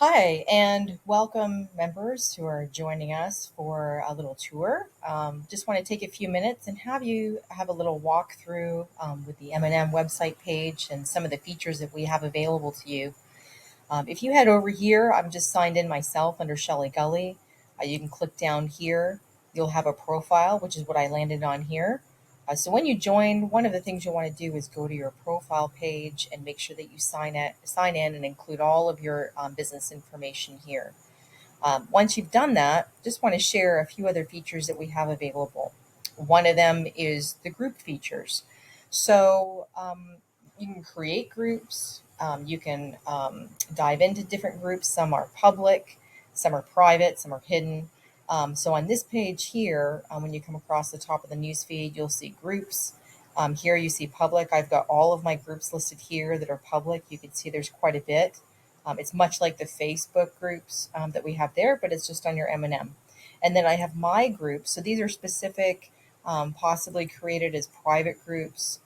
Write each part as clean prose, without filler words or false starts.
Hi, and welcome members who are joining us for a little tour. Just want to take a few minutes and have you have a little walkthrough with the M&M website page and some of the features that we have available to you. If you head over here, I'm just signed in myself under Shelly Gully. You can click down here. You'll have a profile, which is what I landed on here. So when you join, one of the things you'll want to do is go to your profile page and make sure that you sign in and include all of your business information here. Once you've done that, just want to share a few other features that we have available. One of them is the group features. So you can create groups. You can dive into different groups. Some are public, some are private, some are hidden. So on this page here, when you come across the top of the newsfeed, you'll see groups. Here you see public. I've got all of my groups listed here that are public. You can see there's quite a bit. It's much like the Facebook groups that we have there, but it's just on your M&M. And then I have my groups. So these are specific, possibly created as private groups.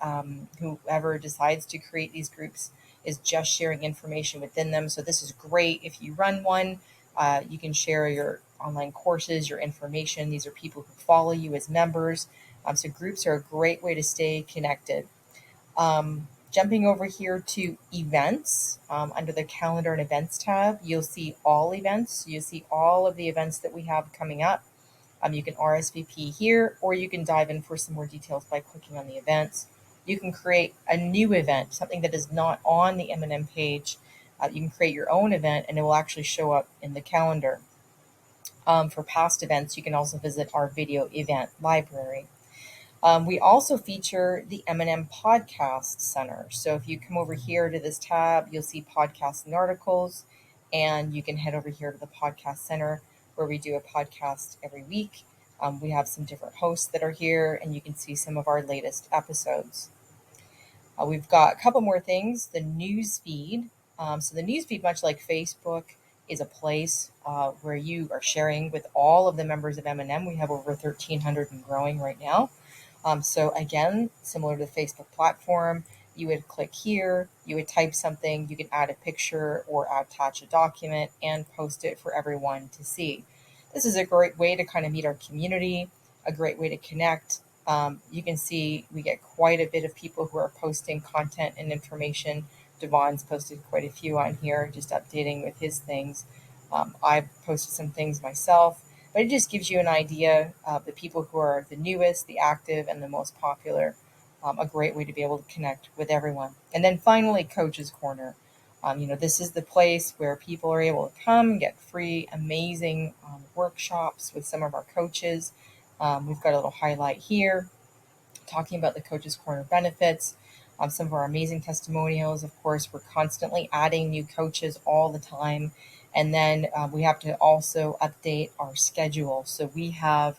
Whoever decides to create these groups is just sharing information within them. So this is great if you run one. You can share your online courses, your information. These are people who follow you as members. So groups are a great way to stay connected. Jumping over here to events, under the calendar and events tab, you'll see all events. You'll see all of the events that we have coming up. You can RSVP here, or you can dive in for some more details by clicking on the events. You can create a new event, something that is not on the M&M page. You can create your own event and it will actually show up in the calendar. For past events, you can also visit our video event library. We also feature the M&M Podcast Center. So if you come over here to this tab, you'll see podcasts and articles, and you can head over here to the Podcast Center where we do a podcast every week. We have some different hosts that are here, and you can see some of our latest episodes. We've got a couple more things. The news feed. So the news feed, much like Facebook, is a place where you are sharing with all of the members of M&M. We have over 1,300 and growing right now. So again, similar to the Facebook platform, you would click here, you would type something, you can add a picture or attach a document and post it for everyone to see. This is a great way to kind of meet our community, a great way to connect. You can see we get quite a bit of people who are posting content and information. Devon's posted quite a few on here, just updating with his things. I've posted some things myself. But it just gives you an idea of the people who are the newest, the active, and the most popular. A great way to be able to connect with everyone. And then finally, Coach's Corner. This is the place where people are able to come, get free, amazing workshops with some of our coaches. We've got a little highlight here talking about the Coach's Corner benefits. Some of our amazing testimonials. Of course, we're constantly adding new coaches all the time. And then we have to also update our schedule. So we have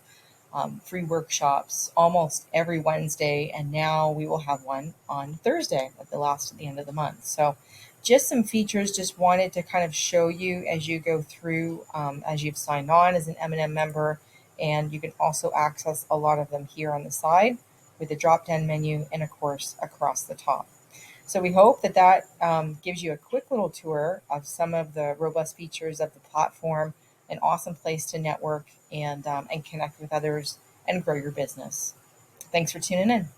free workshops almost every Wednesday, and now we will have one on Thursday at the end of the month. So just some features, just wanted to kind of show you as you go through, as you've signed on as an M&M member, and you can also access a lot of them here on the side with the drop-down menu and, of course, across the top. So we hope that gives you a quick little tour of some of the robust features of the platform, an awesome place to network and connect with others and grow your business. Thanks for tuning in.